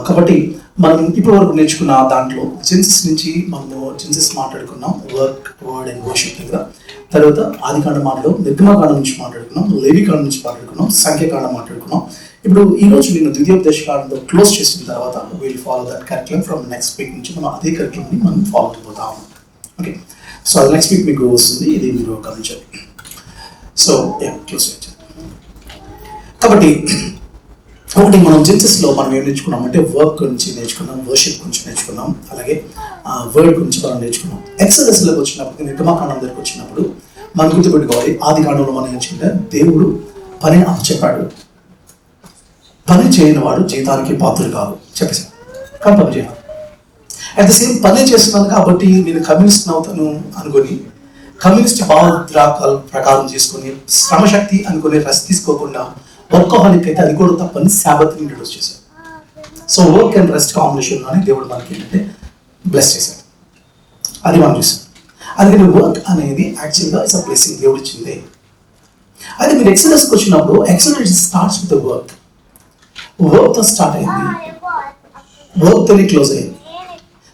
కాబట్టి మనం ఇప్పటి వరకు నేర్చుకున్న దాంట్లో జెన్సిస్ నుంచి మనము జెన్సిస్ మాట్లాడుకున్నాం, వర్క్, వర్డ్ అండ్ వర్షిప్ దగ్గర. తర్వాత ఆదికాండ మాటలో నిర్గమకాండం నుంచి మాట్లాడుకున్నాం, లేవికాండం నుంచి మాట్లాడుకున్నాం, సంఖ్యాకాండం మాట్లాడుకున్నాం. ఇప్పుడు ఈ రోజు నేను ద్వితీయోపదేశకాండంతో క్లోజ్ చేసిన తర్వాత will follow that curriculum. From next week నుంచి మనం అదే కరిక్యులంని మనం ఫాలో అయిపోతాము. ఓకే, సో అది నెక్స్ట్ వీక్ మీకు వస్తుంది, ఇది మీరు గమనించాలి. సో క్లోజ్ చేయండి. కాబట్టి ఒకటి మనం జెన్సిస్లో మనం ఏం నేర్చుకున్నాం అంటే వర్క్ గురించి నేర్చుకున్నాం, వర్షిప్ గురించి నేర్చుకున్నాం, అలాగే వర్డ్ గురించి మనం నేర్చుకున్నాం. ఎక్సోడస్లోకి వచ్చినప్పుడు, నిర్గమకాండం దగ్గరికి వచ్చినప్పుడు మనం గుర్తుపెట్టుకోవాలి, ఆది కాండంలో మనం ఏంటంటే దేవుడు పని అప్పచెప్పాడు, పని చేయని వాడు జీతానికి పాత్రుడు కాదు చెప్పేసి, కానీ పని చేయాలి. అట్ ద సేమ్ పని చేస్తున్నాను కాబట్టి నేను కమ్యూనిస్ట్ అవుతాను అనుకొని, కమ్యూనిస్ట్ భావోద్రాకాల ప్రకారం చేసుకొని, శ్రమశక్తి అనుకునే రెస్ట్ తీసుకోకుండా వర్కహాలిక్ అయితే అది కూడా తప్పని శాబత్ని ఇంట్రడ్యూస్ చేశాడు. So work and rest combination అని దేవుడు మనకి ఏంటంటే బ్లెస్ చేశాడు. అది మనం చూసాం. అందుకని వర్క్ అనేది యాక్చువల్గా ఇట్స్ అ బ్లెస్సింగ్, దేవుడు ఇచ్చిందే. అది మీరు ఎక్సలెన్స్కి వచ్చినప్పుడు excellence starts with the work. వర్క్తో స్టార్ట్ అయింది, వర్క్తోనే క్లోజ్ అయింది.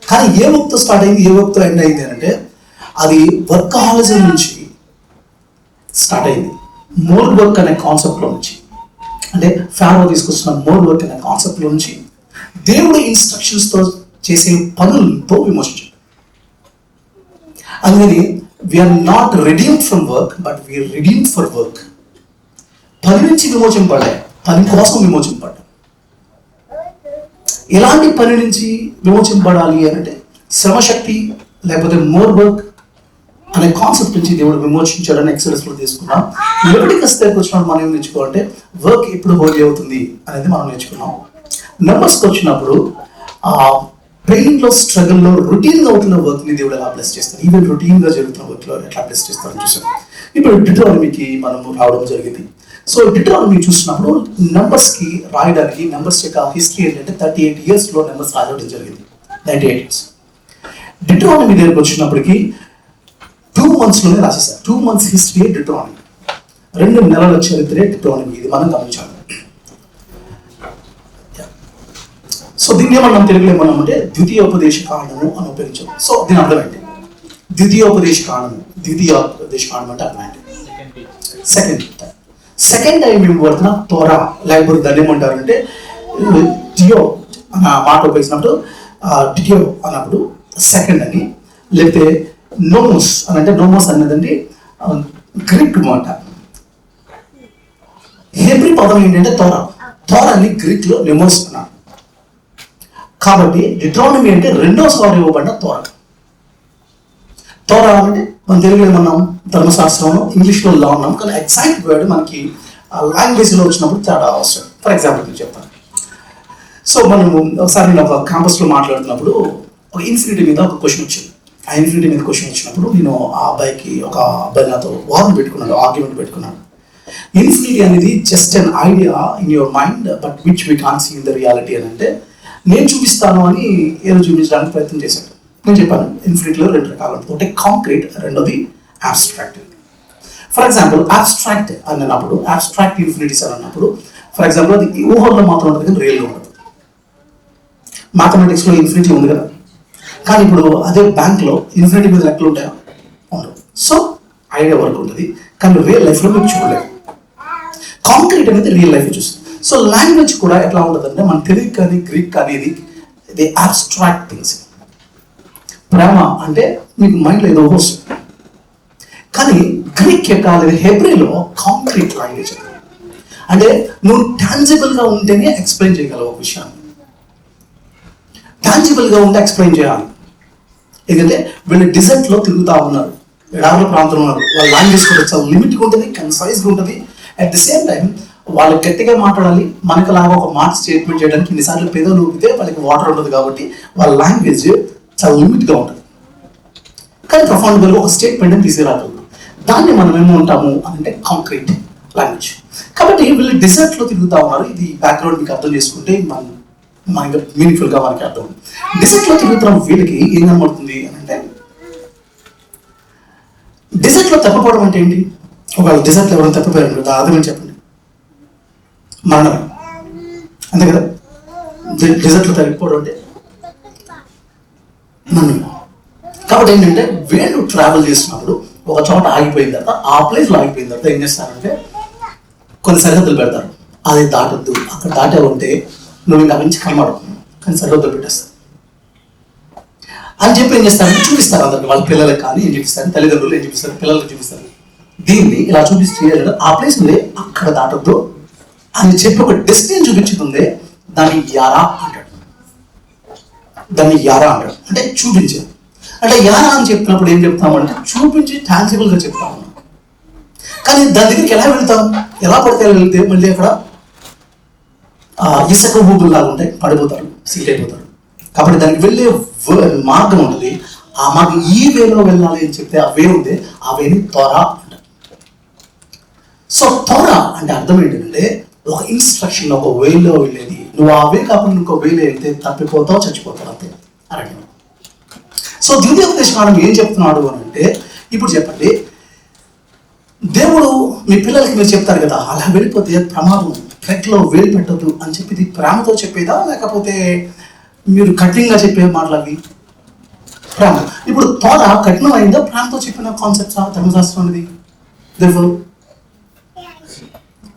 కానీ ఏ వర్క్తో స్టార్ట్ అయింది, ఏ వర్క్తో ఎండ్ అయింది అంటే అది వర్కహాలిజం నుంచి స్టార్ట్ అయింది. మోర్ వర్క్ అనే కాన్సెప్ట్లో నుంచి, అంటే ఫారో తీసుకొస్తున్న మోర్ వర్క్ అనే కాన్సెప్ట్లో నుంచి దేవుడి ఇన్స్ట్రక్షన్స్తో చేసే పనులతో విమోచించాడు. అందుకని we are not redeemed from work, but we are redeemed for work. పని నుంచి విమోచింపడ్డాయి, పని కోసం విమోచింపడ్డాయి. ఎలాంటి పని నుంచి విమోచింపడాలి అంటే శ్రమశక్తి లేకపోతే మోర్ వర్క్ అనే కాన్సెప్ట్ నుంచి దేవుడు విమోచించాడని ఎక్సలెన్స్లో తీసుకున్నాం. లెవిటికస్ దగ్గరికి వచ్చినప్పుడు మనం ఏం నేర్చుకోవాలంటే వర్క్ ఎప్పుడు హోలీ అవుతుంది అనేది మనం నేర్చుకున్నాం. నంబర్స్కి వచ్చినప్పుడు పెయిన్లో, స్ట్రగుల్లో, రొటీన్గా అవుతున్న వర్క్ని దేవుడు ఎలా బ్లెస్ చేస్తారు, ఈవెన్ రొటీన్గా జరుగుతున్న వర్క్లో ఎట్లా బ్లెస్ చేస్తారని చూసాం. ఇప్పుడు డిట్రానమీకి మనము రావడం జరిగింది. సో డిట్రానమీ చూసినప్పుడు నంబర్స్కి రాయడానికి, నంబర్స్ యొక్క హిస్టరీ ఏంటంటే 38 yearsలో నంబర్స్ రాయడం జరిగింది, 98 years. డిట్రానమీ దగ్గరికి వచ్చినప్పటికీ 2 monthsలోనే రాసేసారు. 2 months హిస్టరీ డిట్రానమీ, 2 నెలల చరిత్రే డిట్రానమీ. ఇది మనం గమనించాలి. సో దీన్ని ఏమన్నాం, తెలుగులో ఏమన్నామంటే ద్వితీయోపదేశ కాండము అని ఉపయోగించాం. సో దీని అర్థం ఏంటి? ద్వితీయోపదేశ కాండము అంటే అర్థం ఏంటి? సెకండ్ టైం ఏం పడుతున్నా తోరా, లేకపోతే దాన్ని ఏమంటారంటే డియో అన్న మాట ఉపయోగించినప్పుడు, డియో అన్నప్పుడు సెకండ్ అని, లేకపోతే నోమోస్ అని అంటే, నోమోస్ అనేదండి గ్రీక్ మాట. హెబ్రీ పదం ఏంటంటే తోరా. తోరాని గ్రీక్ లో నెమోస్ అన్నారు. కాబట్టి డిట్రానమీ అంటే రెండోసారి ఇవ్వబడిన తోరా. తోరా అంటే మనం తెలుగులో ఏమన్నాం, ధర్మశాస్త్రంలో, ఇంగ్లీష్లో లా ఉన్నాం. కానీ ఎగ్జాక్ట్ వర్డ్ మనకి లాంగ్వేజ్లో వచ్చినప్పుడు చాలా అవసరం. ఫర్ ఎగ్జాంపుల్ నేను చెప్తాను. సో మనము ఒకసారి నేను ఒక క్యాంపస్లో మాట్లాడుతున్నప్పుడు ఒక ఇన్ఫినిటీ మీద ఒక క్వశ్చన్ వచ్చింది. ఆ ఇన్ఫినిటీ మీద క్వశ్చన్ వచ్చినప్పుడు నేను ఆ అబ్బాయి నాతో వాదన పెట్టుకున్నాడు, ఆర్గ్యుమెంట్ పెట్టుకున్నాడు. ఇన్ఫినిటీ అనేది just an idea in your mind, but which we can't see in the reality అని అంటే, నేను చూపిస్తాను అని ఏదో చూపించడానికి ప్రయత్నం చేశాడు. నేను చెప్పాను ఇన్ఫినిటీలో 2 రకాలు ఉంటుంది. ఒకటి కాంక్రీట్, రెండోది అబ్స్ట్రాక్ట్. ఫర్ ఎగ్జాంపుల్ అబ్స్ట్రాక్ట్ అన్నప్పుడు, అబ్స్ట్రాక్ట్ ఇన్ఫినిటీస్ అని అన్నప్పుడు, ఫర్ ఎగ్జాంపుల్ అది ఊహల్లో మాత్రం ఉంటుంది కానీ రియల్గా ఉండదు. మ్యాథమెటిక్స్లో ఇన్ఫినిటీ ఉంది కదా, కానీ ఇప్పుడు అదే బ్యాంక్లో ఇన్ఫినిటీ మీద లెక్కలు ఉంటాయా? ఉండవు. సో ఐడియా వరకు ఉంటుంది, కానీ రియల్ లైఫ్లో మీకు చూడలేదు. కాంక్రీట్ అనేది రియల్ లైఫ్ చూస్తుంది. సో లాంగ్వేజ్ కూడా ఎట్లా ఉంటుందంటే, మన తెలుగు కానీ గ్రీక్ కానీ ఇది అబ్స్ట్రాక్ట్ థింగ్స్. ప్రేమ అంటే మీకు మైండ్లో ఏదో వస్తుంది, కానీ గ్రీక్ యొక్క లేదా హెబ్రీలో కాంక్రీట్ లాంగ్వేజ్ అంటే నువ్వు టాంజిబుల్గా ఉంటేనే ఎక్స్ప్లెయిన్ చేయగలవు ఒక విషయాన్ని. టాంజిబుల్గా ఉంటే ఎక్స్ప్లెయిన్ చేయాలి. ఎందుకంటే వీళ్ళు డిజర్ట్లో తిరుగుతూ ఉన్నారు, ఎడారుల ప్రాంతంలో ఉన్నారు. వాళ్ళ లాంగ్వేజ్ కూడా చాలా లిమిట్గా ఉంటుంది, కన్సైజ్గా ఉంటుంది. అట్ ది సేమ్ టైం వాళ్ళు గట్టిగా మాట్లాడాలి. మనకు లాగా ఒక మాట స్టేట్మెంట్ చేయడానికి ఇన్నిసార్లు పెదవులు ఊపితే వాళ్ళకి వాటర్ ఉండదు. కాబట్టి వాళ్ళ లాంగ్వేజ్ చాలా లిమిట్గా ఉంటుంది, కానీ ప్రొఫౌండ్గా ఒక స్టేట్మెంట్ని తీసుకురాగలరు. దాన్ని మనం ఏమో ఉంటాము అంటే కాంక్రీట్ లాంగ్వేజ్. కాబట్టి వీళ్ళు డిజర్ట్లో తిరుగుతూ ఉన్నారు. ఇది బ్యాక్గ్రౌండ్ మీకు అర్థం చేసుకుంటే మనకి మీనింగ్ఫుల్గా మనకి అర్థం. డిజర్ట్లో తిరుగుతున్న వీళ్ళకి ఏం కనబడుతుంది అని అంటే, డిజర్ట్లో తప్పిపోవడం అంటే ఏంటి? ఒకవేళ డిజర్ట్లో ఎవరైనా తప్పిపోయారు అర్థమని చెప్పండి, మరణమే. అంతే కదా, డెజర్ట్లో తగ్గిపోవడం అంటే నన్ను. కాబట్టి ఏంటంటే వీళ్ళు ట్రావెల్ చేసినప్పుడు ఒక చోట ఆగిపోయిన తర్వాత ఆ ప్లేస్లో ఆగిపోయిన తర్వాత ఏం చేస్తారంటే కొన్ని సరిహద్దులు పెడతారు. అది దాటొద్దు, అక్కడ దాటే ఉంటే నువ్వు ఇంకా నుంచి కనబడవు, కానీ సరిహద్దులు పెట్టేస్తారు అని చెప్పి ఏం చేస్తారంటే చూపిస్తారు అందరికి, వాళ్ళ పిల్లలకు కానీ ఏం చూపిస్తారు, తల్లిదండ్రులు ఏం చూపిస్తారు, పిల్లలకు చూపిస్తారు. దీన్ని ఇలా చూపిస్తే ఆ ప్లేస్ ఉంది అక్కడ దాటొద్దు అని చెప్పి ఒక డెస్టినీ చూపించుతుంది. దాన్ని యారా అంటాడు. దాన్ని యారా అంటాడు అంటే చూపించేది. అంటే యారా అని చెప్పినప్పుడు ఏం చెప్తామంటే చూపించి టాన్సిబుల్గా చెప్తాము. కానీ దాని దగ్గరికి ఎలా వెళ్తాం, ఎలా పడితే వెళ్తే మళ్ళీ అక్కడ ఇసుక ఊబుల్లాగా ఉంటాయి, పడిపోతారు, సీట్ అయిపోతారు. కాబట్టి దానికి వెళ్ళే మార్గం ఉంటుంది. ఆ మార్గం ఈ వేలో వెళ్ళాలి అని చెప్తే ఆ వే ఉంది, ఆ వేని త్వర అంటారు. సో త్వర అంటే అర్థం ఏంటంటే ఒక ఇన్స్ట్రక్షన్, ఒక వేలో వెళ్ళేది. నువ్వు ఆ వే కాకుండా ఇంకో వేలో వెళ్తే తప్పిపోతావు, చచ్చిపోతావు అంతే అరణ్యం. సో ద్వితీయోపదేశకాండం ఏం చెప్తున్నాడు అని అంటే, ఇప్పుడు చెప్పండి, దేవుడు మీ పిల్లలకి మీరు చెప్తారు కదా అలా వెళ్ళిపోతే ప్రమాదం, ట్రెక్లో వేలు పెట్టద్దు అని చెప్పి ప్రేమతో చెప్పేదా, లేకపోతే మీరు కఠినంగా చెప్పే మాటలవి? ప్రేమ. ఇప్పుడు తోట కఠినం అయిందా, ప్రేమతో చెప్పిన కాన్సెప్ట్స్ ధర్మశాస్త్రం అనేది? దేవుడు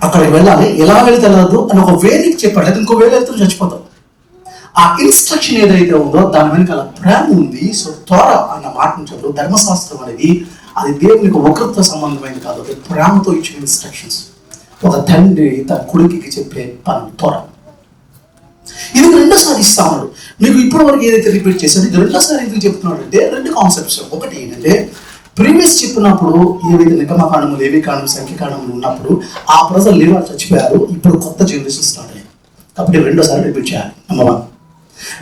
అక్కడికి వెళ్ళాలి, ఎలా వెళ్తే వెళ్ళదు అని ఒక వేదికి చెప్పాడు, లేదా ఇంకో వేలు వెళ్తే చచ్చిపోతాం. ఆ ఇన్స్ట్రక్షన్ ఏదైతే ఉందో దాని వెనకాల ప్రేమ ఉంది. సో త్వర అన్న మాట నుంచి ధర్మశాస్త్రం అనేది అది దేవునికి ఒకరితో సంబంధమైనది కాదు, అది ప్రేమతో ఇచ్చిన ఇన్స్ట్రక్షన్స్. ఒక తండ్రి తన కొడుకుకి చెప్పే పని త్వర. ఇది రెండోసారి ఇస్తా ఉన్నాడు. మీకు ఇప్పటి వరకు ఏదైతే రిపీట్ చేశాడో ఇది రెండోసారి ఎందుకు చెప్తున్నాడు అంటే రెండు కాన్సెప్ట్స్. ఒకటి ఏంటంటే ప్రీవియస్ చెప్పినప్పుడు ఏవైతే నిర్గమకాండము, లేవికాండం, సంఖ్యాకాండములు ఉన్నప్పుడు ఆ ప్రజలు లేవా చచ్చిపోయారు, ఇప్పుడు కొత్త జనరేషన్ స్టార్ట్ అయ్యాయి. కాబట్టి రెండోసారి రిపీట్ చేయాలి. నెంబర్ 1.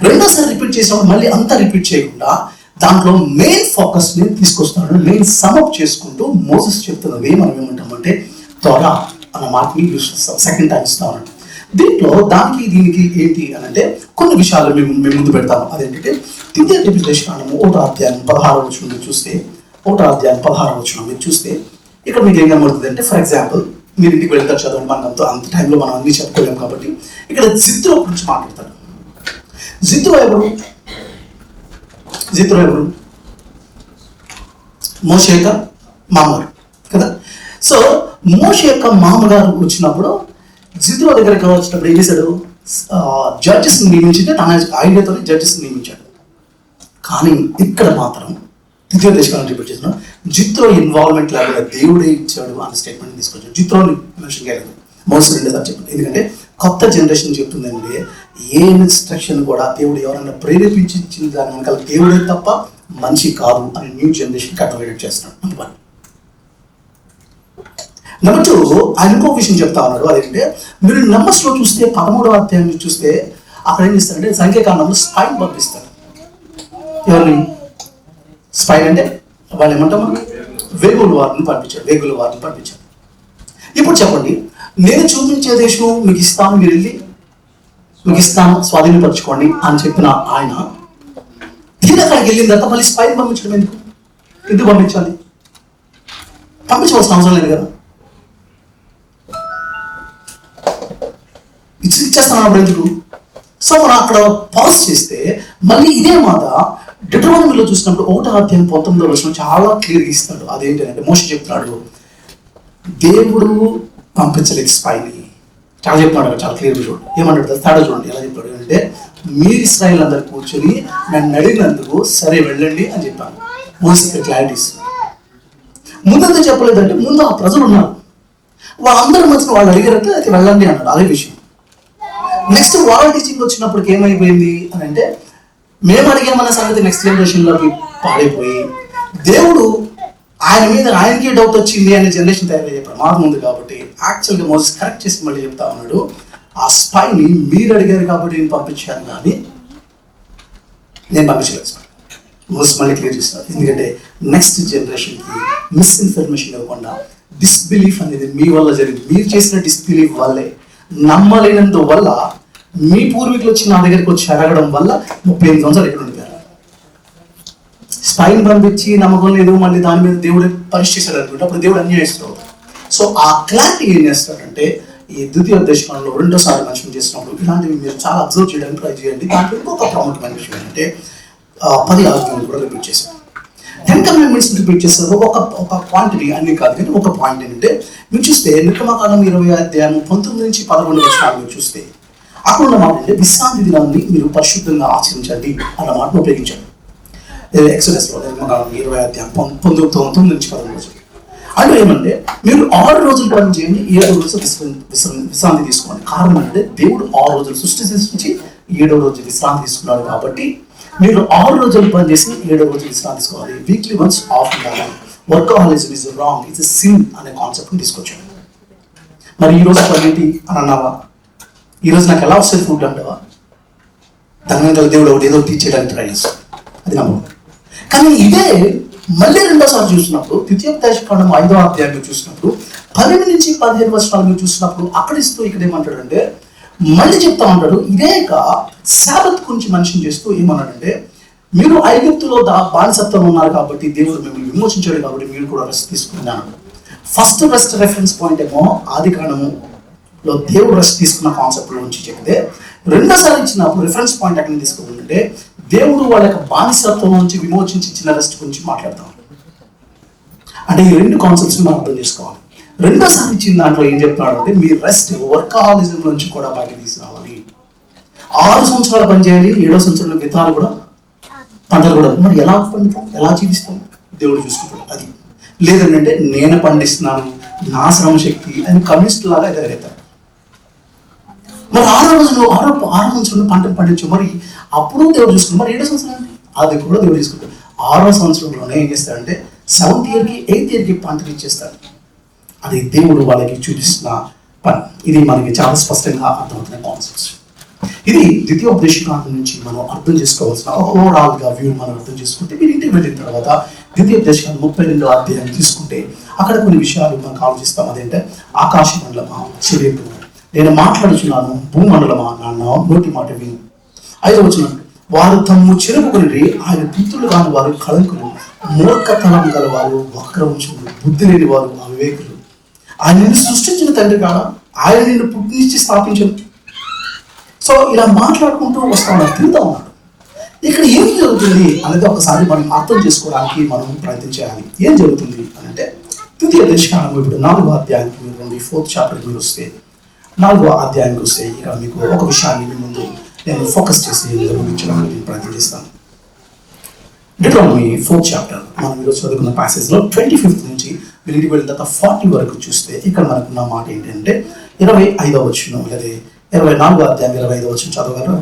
రెండోసారి రిపీట్ చేసినప్పుడు మళ్ళీ అంతా రిపీట్ చేయకుండా దాంట్లో మెయిన్ ఫోకస్ని తీసుకొస్తున్నాడు. మెయిన్ సమప్ చేసుకుంటూ మోసెస్ చెప్తున్నది మనం ఏమంటామంటే త్వర అన్న మాటని యూజ్ చేస్తాం. సెకండ్ టైం ఇస్తా ఉన్నాడు. దీంట్లో దానికి దీనికి ఏంటి అని అంటే కొన్ని విషయాలు మేము ముందు పెడతాము. అదేంటంటే ద్వితీయోపదేశకాండము 1వ అధ్యాయం 16వ వచనం మీరు చూస్తే, 1వ అధ్యాయం 16వ వచనం మీరు చూస్తే ఇక్కడ మీకు ఏం కనబడుతుంది అంటే, ఫర్ ఎగ్జాంపుల్ మీరు ఇంటికి వెళ్తారు చదవండి, మనకు అంత టైంలో మనం అన్ని చెప్పుకోలేము కాబట్టి ఇక్కడ జిత్రో గురించి మాట్లాడతాడు. జిత్రో ఎవరు? జిత్రో ఎవరు? మోషే యొక్క మామగారు కదా. సో మోషే యొక్క మామగారు వచ్చినప్పుడు జిత్రో దగ్గరికి వచ్చినప్పుడు ఏం చేశాడు, జడ్జెస్ని నియమించింటే తన ఐడియాతో జడ్జెస్ని నియమించాడు. కానీ ఇక్కడ మాత్రం ద్వితీయోపదేశకాండం రిపీట్ చేసిన జిత్రో ఇన్వాల్వ్మెంట్ లేకుండా దేవుడే ఇచ్చాడు అనే స్టేట్మెంట్ తీసుకొచ్చాడు. జిత్రోని మెన్షన్ చేయలేదు, మోసే రెండోసారి చెప్పింది. ఎందుకంటే కొత్త జనరేషన్ చెప్తుందండి, ఏ ఇన్స్ట్రక్షన్ కూడా దేవుడు ఎవరైనా ప్రేరేపించి ఇచ్చిన దాని వెనకాల దేవుడే తప్ప మంచి కాదు అని న్యూ జనరేషన్కి అడ్వైట్ చేస్తున్నాడు. నెంబర్ 1. నెంబర్ 2, ఆయన ఇంకో విషయం చెప్తా ఉన్నాడు. అదేంటంటే మీరు నెంబర్స్లో చూస్తే 13వ అధ్యాయం చూస్తే అక్కడ ఏం చేస్తారంటే సంఖ్యాకాండంలో స్పైన్ పంపిస్తాడు. ఎవరిని? స్పైన్ అంటే వాళ్ళు ఏమంటాం, వేగుల వారిని పంపించాడు. వేగుల వారిని పంపించాడు. ఇప్పుడు చెప్పండి, నేను చూపించే దేశం మీకు ఇస్తాను, మీరు వెళ్ళి మీకు ఇస్తాను, స్వాధీనపరచుకోండి అని చెప్పిన ఆయన తీరా అక్కడికి వెళ్ళిన తర్వాత మళ్ళీ స్పైన్ పంపించడం ఎందుకు పంపించాలి? పంపించవలసిన అవసరం లేదు కదా. ఇచ్చేస్తాను అప్పుడు ఎందుకు? సో మనం అక్కడ పాజ్ చేస్తే మళ్ళీ ఇదే మాట డిటరోనమీలో చూసినప్పుడు 1వ అధ్యాయం 19వ వచనం చాలా క్లియర్గా ఇస్తాడు. అదేంటంటే మోషే చెప్తున్నాడు, దేవుడు పంపించలేదు స్పైని. చాలా చెప్తున్నాడు, చాలా క్లియర్గా చూడండి. ఏమంటాడు తేడా చూడండి ఎలా చెప్పాడు అంటే, మీరు ఇశ్రాయేల్ అందరు కూర్చొని నన్ను అడిగినందుకు సరే వెళ్ళండి అని చెప్పాను. మోసే క్లారిటీస్ ముందంతా చెప్పలేదంటే ముందు ఆ ప్రజలు ఉన్నారు, వాళ్ళందరి మధ్యలో వాళ్ళు అడిగారంటే అయితే వెళ్ళండి అన్నాడు. అదే విషయం. నెక్స్ట్ వారల్ టీచింగ్ వచ్చినప్పటికి ఏమైపోయింది అని అంటే, మేము అడిగామన్న సంగతి నెక్స్ట్ జనరేషన్లోకి పాడైపోయి దేవుడు ఆయన మీద ఆయనకి డౌట్ వచ్చింది అనే జనరేషన్ తయారయ్యే ప్రమాదం ఉంది. కాబట్టి యాక్చువల్గా మోసెస్ కరెక్ట్ చేసి మళ్ళీ చెప్తా ఉన్నాడు, ఆ స్పైని మీరు అడిగారు కాబట్టి నేను పంపించాను, కానీ నేను పంపించలేదు. మోసెస్ మళ్ళీ క్లియర్ చేస్తున్నారు. ఎందుకంటే నెక్స్ట్ జనరేషన్కి మిస్ఇన్ఫర్మేషన్ ఇవ్వకుండా డిస్బిలీఫ్ అనేది మీ వల్ల జరిగింది. మీరు చేసిన డిస్బిలీఫ్ వల్లే, నమ్మలేనందువల్ల మీ పూర్వీకులు వచ్చి నా దగ్గరికి వచ్చి అడగడం వల్ల 38 సంవత్సరాలు ఇక్కడ ఉండిపోయారు. స్పైన్ పంపించి నమ్మకం లేదు, మళ్ళీ దాని మీద దేవుడే పనిష్ చేశాడు అనుకుంటే అప్పుడు దేవుడు అన్యాయస్తుడు. సో ఆ క్లారిటీ ఏం చేస్తాడంటే, ఈ ద్వితీయోపదేశకాండంలో రెండోసారి మెన్షన్ చేసినప్పుడు ఇలాంటివి మీరు చాలా అబ్జర్వ్ చేయడానికి ట్రై చేయండి. దాంట్లో ఇంకొక ప్రాముఖ్యమైన విషయం ఏంటంటే 10 ఆజ్ఞలు కూడా రిపీట్ చేశారు. 10 కమాండ్మెంట్స్ రిపీట్ చేశారు. ఒక పాయింట్ని అన్ని కాదు కానీ ఒక పాయింట్ ఏంటంటే మీరు చూస్తే నిర్గమకాండం 20 అధ్యాయం 19 నుంచి 11 వచనాలు మీరు చూస్తే అక్కడ ఉన్న మాట అంటే విశ్రాంతి దినాన్ని మీరు పరిశుద్ధంగా ఆచరించండి అన్న మాటను ఉపయోగించాడు. ఎక్సోడస్లో నిర్గమకాండం 20 అధ్యాయం 19 నుంచి 11 వచనం అంటే ఏమంటే మీరు 6 రోజులు పని చేయండి, 7వ రోజు విశ్రాంతి తీసుకోండి. కారణం అంటే దేవుడు 6 రోజులు సృష్టించి 7వ రోజు విశ్రాంతి తీసుకున్నాడు కాబట్టి మీరు 6 రోజులు పని చేసి 7వ రోజు విశ్రాంతి తీసుకోవాలి. వీక్లీ వన్స్ ఆఫ్ ఉండాలి. వర్కహాలిజం ఇస్ రాంగ్, ఇట్స్ సిన్ అనే కాన్సెప్ట్ని తీసుకొచ్చాడు. మరి ఈ రోజు పని ఏంటి అని అన్నావా? ఈరోజు నాకు ఎలా వస్తుంది ఫుడ్ అంటావా? దాని వెనకాల దేవుడు ఒకటి ఏదో తీర్చేయడానికి ట్రై చేస్తాడు, అది నమ్మకం. కానీ ఇదే మళ్ళీ రెండోసారి చూసినప్పుడు ద్వితీయోపదేశకాండం 5వ అధ్యాయంలో చూసినప్పుడు 12 నుంచి 15 వచనాలు చూసినప్పుడు అక్కడ ఇస్తూ ఇక్కడ ఏమంటాడంటే మళ్ళీ చెప్తా ఉంటాడు. ఇదేక శాబత్ గురించి మెన్షన్ చేస్తూ ఏమన్నాడంటే మీరు ఐగుప్తులో బానిసత్వం ఉన్నారు కాబట్టి దేవుడు మిమ్మల్ని విమోచించాడు కాబట్టి మీరు కూడా రెస్ట్ తీసుకున్నాను. ఫస్ట్ రెస్ట్ రెఫరెన్స్ పాయింట్ ఏమో ఆదికాండములో దేవుడు రెస్ట్ తీసుకున్న కాన్సెప్ట్ నుంచి చెప్తే రెండోసారి ఇచ్చినప్పుడు రిఫరెన్స్ పాయింట్ ఎక్కడ తీసుకుంటుంటే దేవుడు వాళ్ళ యొక్క బానిసత్వం నుంచి విమోచించి ఇచ్చిన రెస్ట్ గురించి మాట్లాడతాం. అంటే ఈ రెండు కాన్సెప్ట్స్ మనం అర్థం చేసుకోవాలి. రెండోసారి ఇచ్చిన దాంట్లో ఏం చెప్తున్నాడు అంటే మీ రెస్ట్ వర్కహాలిజం నుంచి కూడా బయట తీసుకురావాలి. 6 సంవత్సరాలు పనిచేయాలి, 7వ సంవత్సరంలో విత్తనాలు కూడా పంటలు కూడా. మరి ఎలా పండుతాం, ఎలా జీవిస్తాం? దేవుడు చూసుకుంటాడు. అది లేదంటే నేను పండిస్తున్నాను, నా శ్రమ శక్తి అని కమ్యూనిస్ట్ లాగా ఎదురెత్తారు. మరి 6వ సంవత్సరంలో పంటను పండించు, మరి అప్పుడు దేవుడు చూసుకుంటాడు. మరి 7వ సంవత్సరం అది కూడా దేవుడు చూసుకుంటాడు. 6వ సంవత్సరంలోనే ఏం చేస్తాడంటే 7th ఇయర్కి 8th ఇయర్కి పంటలు ఇచ్చేస్తాడు. అది దేవుడు వాళ్ళకి చూపిస్తున్న పని. ఇది మనకి చాలా స్పష్టంగా అర్థమవుతున్న కాన్సెప్ట్స్. ఇది ద్వితీయోపదేశకాండం నుంచి మనం అర్థం చేసుకోవాల్సిన ఓవరాల్గా వ్యూ మనం అర్థం చేసుకుంటే మీరు ఇంటికి వెళ్ళిన తర్వాత ద్వితీయోపదేశకాండం 32వ అధ్యాయం తీసుకుంటే అక్కడ కొన్ని విషయాలు మనకు ఆలోచిస్తాం. అదేంటే ఆకాశ మండలమా చెవింపు, నేను మాట్లాడుచున్నాను, భూమండలమా నా నోటి మాట విను. 5వ వచనం వారు తమ్ము చెరుపుకుని ఆయన పుత్రులు కాని వారు కళంకులు, మూర్ఖతనం గల వారు, వక్రవంశులు, బుద్ధి లేని వారు, అవివేకులు. ఆయన నిన్ను సృష్టించిన తండ్రి కాడా? ఆయన నిన్ను పుట్టినిచ్చి స్థాపించను. సో ఇలా మాట్లాడుకుంటూ వస్తామని తిరుగుతూ ఉన్నాడు. ఇక్కడ ఏం జరుగుతుంది అనేది ఒకసారి మనం అర్థం చేసుకోవడానికి మనం ప్రయత్నం చేయాలి. ఏం జరుగుతుంది అని అంటే ద్వితీయోపదేశకాండం ఇప్పుడు 4వ అధ్యాయానికి మీరు రండి. 4th చాప్టర్ మీరు వస్తే 4వ అధ్యాయానికి వస్తే ఇక్కడ మీకు ఒక విషయాన్ని మీ ముందు నేను ఫోకస్ చేసి నిర్వహించడానికి ప్రయత్నం చేస్తాను. డిటరానమీ 4th చాప్టర్ మనం ఈరోజు చదువుకున్న ప్యాసేజ్లో 25th నుంచి మీరు ఇంటికి వెళ్ళిన తర్వాత 40 వరకు చూస్తే ఇక్కడ మనకున్న మాట ఏంటంటే 25వ వచనం లేదా 24వ అధ్యాయం 25వ వచనం చదవగలరా?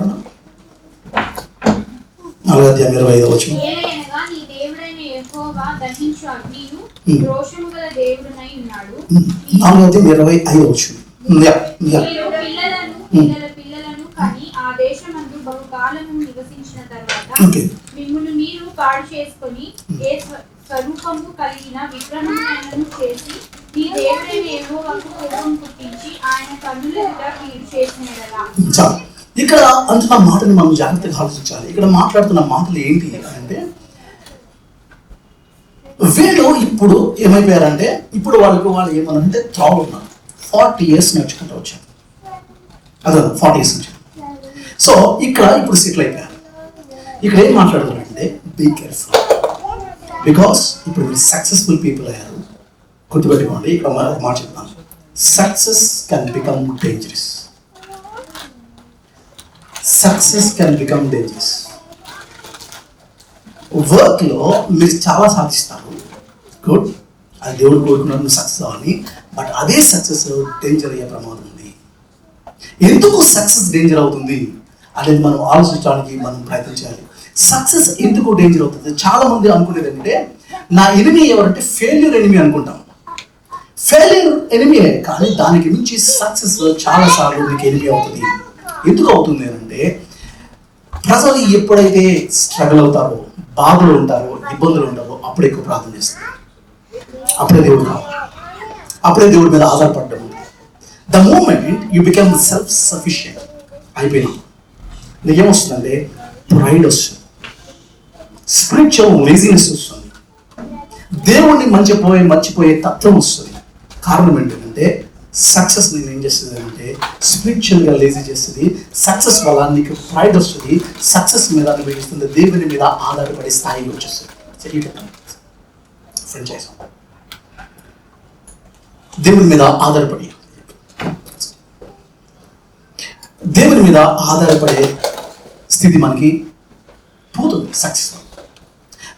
4వ అధ్యాయం 25వ వచనం. 4వ అధ్యాయం 25వ వచనం. మిమ్మును మీరు పాడు చేసుకొని ఏ స్వరూపము కలిగిన విగ్రహములను చేసి మీ దేవుడైన యెహోవాకు కోపం పుట్టించి ఆయన కన్నుల ఎదుట కీడు చేసినదలా. ఇక్కడ అంటున్న మాటని మనం జాగ్రత్తగా ఆలోచించాలి. ఇక్కడ మాట్లాడుతున్న మాటలు ఏంటి అంటే వీళ్ళు ఇప్పుడు ఏమైపోయారంటే ఇప్పుడు వాళ్ళు ఏమన్నారంటే త్రావులు ఉన్నారు. 40 years నేర్చుకుంటూ వచ్చారు. అదే 40 years నుంచి. సో ఇప్పుడు సెటిల్ అయిపోయారు. ఇక్కడ ఏం మాట్లాడుతున్నారంటే బీ కేర్ఫుల్, బికాస్ ఇప్పుడు మీరు సక్సెస్ఫుల్ పీపుల్ అయ్యారు. గుర్తుపెట్టుకోండి, ఇక్కడ ఒక మాట చెప్తాను. Success can become dangerous. Success can become dangerous. వర్క్లో మీరు చాలా సాధిస్తారు, గుడ్, అది దేవుడు కోరుకున్నాడు నువ్వు సక్సెస్ అవ్వాలి. బట్ అదే సక్సెస్ డేంజర్ అయ్యే ప్రమాదం ఉంది. ఎందుకు సక్సెస్ డేంజర్ అవుతుంది అనేది మనం ఆలోచించడానికి మనం ప్రయత్నం చేయాలి. సక్సెస్ ఎందుకు డేంజర్ అవుతుంది? చాలా మంది అనుకునేది ఏంటంటే నా ఎనిమి ఎవరంటే ఫెయిల్యూర్ ఎనిమి అనుకుంటాం. ఫెయిల్యూర్ ఎనిమియే, కానీ దానికి మించి సక్సెస్ చాలా సార్లు నీకు ఎనిమి అవుతుంది. ఎందుకు అవుతుంది అంటే ప్రజలు ఎప్పుడైతే స్ట్రగుల్ అవుతారో, బాధలు ఉంటారో, ఇబ్బందులు ఉంటారో అప్పుడు ఎక్కువ ప్రార్థన చేస్తారు. అప్పుడే దేవుడు కావాలి, అప్పుడే దేవుడి మీద ఆధారపడడం. The moment you become self sufficient అయిపోయినా నీకేమొస్తుందంటే ప్రైడ్ వస్తుంది, స్పిరిచువల్ లేజినెస్ వస్తుంది, దేవుణ్ణి మర్చిపోయే తత్వం వస్తుంది. కారణం ఏంటంటే సక్సెస్ నేను ఏం చేస్తుంది అంటే స్పిరిచువల్గా లేజీ చేస్తుంది. సక్సెస్ వల్ల నీకు ప్రైడ్ వస్తుంది. సక్సెస్ మీద అనుభవిస్తుంది, దేవుని మీద ఆధారపడే స్థాయికి వచ్చేస్తుంది. ఫ్రెంచైజ్ దేవుని మీద ఆధారపడి, దేవుని మీద ఆధారపడే స్థితి మనకి పోతుంది సక్సెస్.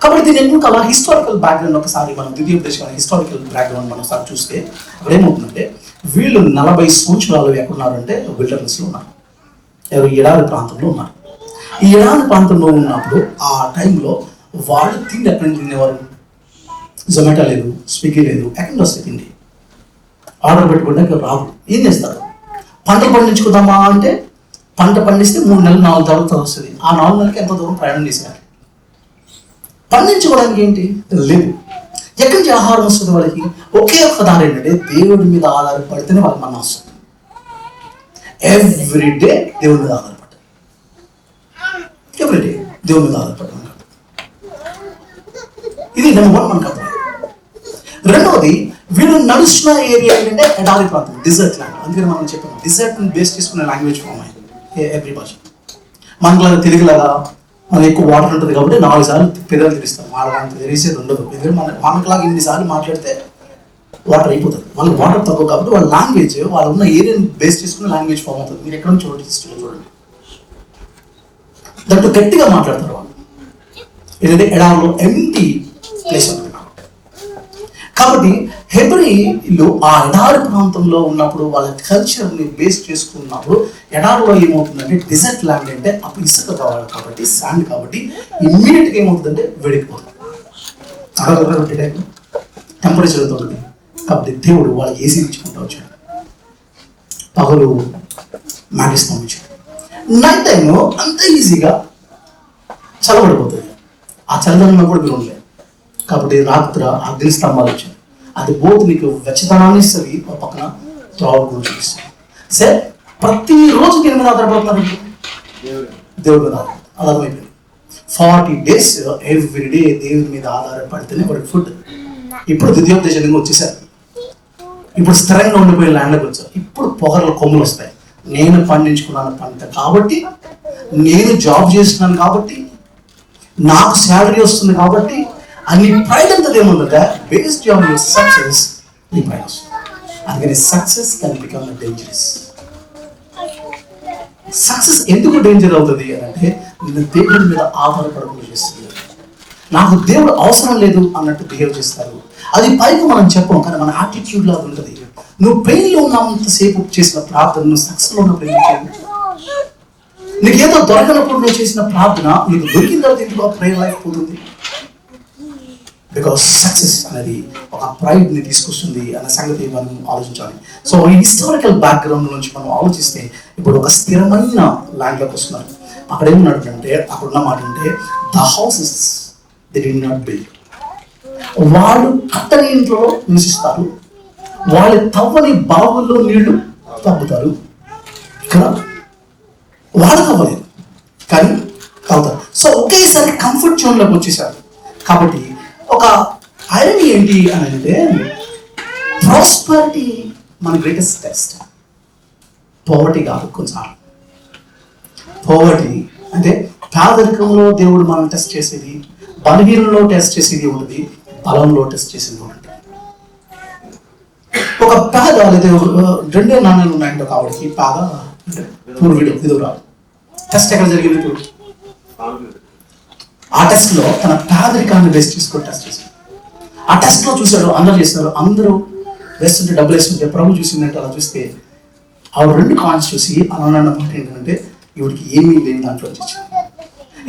కాబట్టి దీని ఎందుకు అలా హిస్టారికల్ బ్యాక్గ్రౌండ్ ఒకసారి మనం ద్వితీయోపదేశం హిస్టారికల్ బ్యాక్గ్రౌండ్ మనం ఒకసారి చూస్తే అక్కడ ఏమవుతుందంటే వీళ్ళు 40 సంవత్సరాలు ఎక్కడున్నారంటే విల్డర్నెస్లో ఉన్నారు. ఎవరు ఎడారి ప్రాంతంలో ఉన్నారు. ఈ ఎడారి ప్రాంతంలో ఉన్నప్పుడు ఆ టైంలో వాళ్ళు తిండి ఎక్కడి నుంచి తినేవారు? జొమాటో లేదు, స్విగ్గీ లేదు, ఎక్కడి వస్తే తిండి ఆర్డర్ పెట్టుకుంటే రాదు. ఏం చేస్తారు? పంటలు పండించుకుందామా అంటే పంట పండిస్తే 3 నెలలు 4 తర్వాత వస్తుంది. ఆ 4 నెలలకి ఎంత దూరం ప్రయాణం చేశారు? పండించుకోవడానికి ఏంటి లేదు. ఎక్కడి నుంచి ఆహారం వస్తుంది వాళ్ళకి? ఒకే ఒక్క దారి ఏంటంటే దేవుడి మీద ఆధారపడితేనే వాళ్ళకి మన వస్తుంది. ఎవ్రీడే దేవుడి మీద ఆధారపడ్డారు. ఎవ్రీడే దేవుడి మీద ఆధారపడ్డారు. ఇది నెంబర్ 1 మనకు అర్థం. రెండవది, వీళ్ళు నడుస్తున్న ఏరియా ఏంటంటే ఎడారి ప్రాంతం, డిజర్ట్ ల్యాండ్. అందుకని మనం చెప్పాము డిజర్ట్ బేస్ చేసుకునే లాంగ్వేజ్ ఫామ్ అయింది ఎవ్రీ భాష. మనలాగా తెలుగులాగా మనకి ఎక్కువ వాటర్ ఉంటుంది కాబట్టి 4 సార్లు పెదవులు తెరిస్తాం. వాళ్ళకి తెరిసేది ఉండదు. ఎందుకంటే మనకులాగా 8 సార్లు మాట్లాడితే వాటర్ అయిపోతుంది. వాళ్ళకి వాటర్ తక్కువ కాబట్టి వాళ్ళ లాంగ్వేజ్ వాళ్ళు ఉన్న ఏరియాని బేస్ చేసుకుని లాంగ్వేజ్ ఫామ్ అవుతుంది. మీరు ఎక్కడ నుంచి చూడండి, దాంట్లో గట్టిగా మాట్లాడతారు వాళ్ళు. ఏంటంటే ఎడారిలో ఎంటీ ప్లేస్ ఉంటుంది కాబట్టి హెబ్రీలు ఆ ఎడారి ప్రాంతంలో ఉన్నప్పుడు వాళ్ళ కల్చర్ని బేస్ చేసుకున్నప్పుడు ఎడారిలో ఏమవుతుందంటే డిజర్ట్ ల్యాండ్ అంటే అప్పుడు ఇసుక కావాలి కాబట్టి, శాండ్ కాబట్టి ఇమ్మీడియట్గా ఏమవుతుందంటే వేడికిపోతుంది. అడగొట్టి టైం టెంపరేచర్ అవుతుంది కాబట్టి దేవుడు వాళ్ళకి ఏసీ ఇచ్చుకుంటూ వచ్చాడు. పగలు మ్యాగిస్తాం వచ్చాడు. నైట్ టైం అంత ఈజీగా చల్లబడిపోతుంది. ఆ చల్లదనంలో కూడా మీరు ఉండలేదు కాబట్టి రాత్రి అగ్ని స్తంభాలు వచ్చాయి. అది బోత్ నీకు వెచ్చదనాన్ని ఇస్తుంది, ఒక పక్కన త్రావు కూడా చూపిస్తుంది. సరే, ప్రతిరోజు దేని మీద ఆధారపడుతున్నారు? దేవుడి మీద ఆధారమైపోయింది. 40 days ఎవ్రీడే దేవుడి మీద ఆధారపడితేనే వాడికి ఫుడ్. ఇప్పుడు ద్వితీయోపదేశంగా వచ్చేసారు. ఇప్పుడు స్థిరంగా ఉండిపోయే ల్యాండ్లోకి వచ్చారు. ఇప్పుడు పొగల కొమ్ములు వస్తాయి. నేను పండించుకున్నాను పంట కాబట్టి, నేను జాబ్ చేస్తున్నాను కాబట్టి, నాకు శాలరీ వస్తుంది కాబట్టి అన్ని ప్రైడ్ అంతా ఏముందంటే బేస్డ్ ఆన్ యువర్ సక్సెస్ నీ ప్రైడ్ వస్తుంది. అందుకని success can become dangerous. Success ఎందుకు డేంజర్ అవుతుంది అని అంటే నేను దేవుడి మీద ఆధారపడకుండా చేస్తుంది. నాకు దేవుడు అవసరం లేదు అన్నట్టు బిహేవ్ చేస్తారు. అది పైకి మనం చెప్పం, కానీ మన యాటిట్యూడ్ లాగా ఉంటుంది. నువ్వు పెయిన్లో ఉన్నంతసేపు చేసిన ప్రార్థన నువ్వు సక్సెస్లో ఉన్నప్పుడు ఏం చేయాలి? నీకేదో దొరకనప్పుడు నువ్వు చేసిన ప్రార్థన నీకు దొరికిన తర్వాత ఎందుకు ఆ ప్రేయర్ లైఫ్ పోతుంది? బికాస్ సక్సెస్ అనేది ఒక ప్రైడ్ని తీసుకొస్తుంది అన్న సంగతి మనం ఆలోచించాలి. సో ఈ హిస్టారికల్ బ్యాక్గ్రౌండ్ నుంచి మనం ఆలోచిస్తే ఇప్పుడు ఒక స్థిరమైన ల్యాండ్లోకి వస్తున్నారు. అక్కడ ఏమన్నాడంటే, అక్కడ ఉన్న మాట అంటే the houses they did not build. వాళ్ళు కట్టని ఇంట్లో నివసిస్తారు, వాళ్ళు తవ్వని బావుల్లో నీళ్లు తవ్వుతారు. ఇక్కడ వాళ్ళు తవ్వలేదు కానీ తవ్వుతారు. సో ఒకేసారి కంఫర్ట్ జోన్లోకి వచ్చేసారు. కాబట్టి ఒక ఐరనీ ఏంటి అని అంటే ప్రాస్పరిటీ మన గ్రేటెస్ట్ టెస్ట్. పోవర్టీ కాదు, కొన్నిసార్లు పోవర్టీ అంటే పేదరికంలో దేవుడు మనం టెస్ట్ చేసేది, బలహీనంలో టెస్ట్ చేసేది ఉంటుంది, బలంలో టెస్ట్ చేసేది ఉంటుంది. ఒక పేద లేదా 2 నాణ్యాలు ఉన్నాయంటే ఒక ఆవిడకి పేద అంటే పూర్వీడు విధురాలు. టెస్ట్ ఎక్కడ జరిగింది? ఇప్పుడు ఆ టెస్ట్ లో తన పేదరికాన్ని బేస్ చేసుకొని టెస్ట్ చేశాడు. ఆ టెస్ట్ లో చూశాడు, అందరూ చేశారు, అందరూ వేస్తుంటే డబ్బులు వేస్తుంటే ప్రభు చూసిందంటే అలా చూస్తే ఆవిడ 2 కాయిన్స్ చూసి అలా మాట ఏంటంటే ఈవిడికి ఏమీ లేని దాంట్లో వచ్చేసి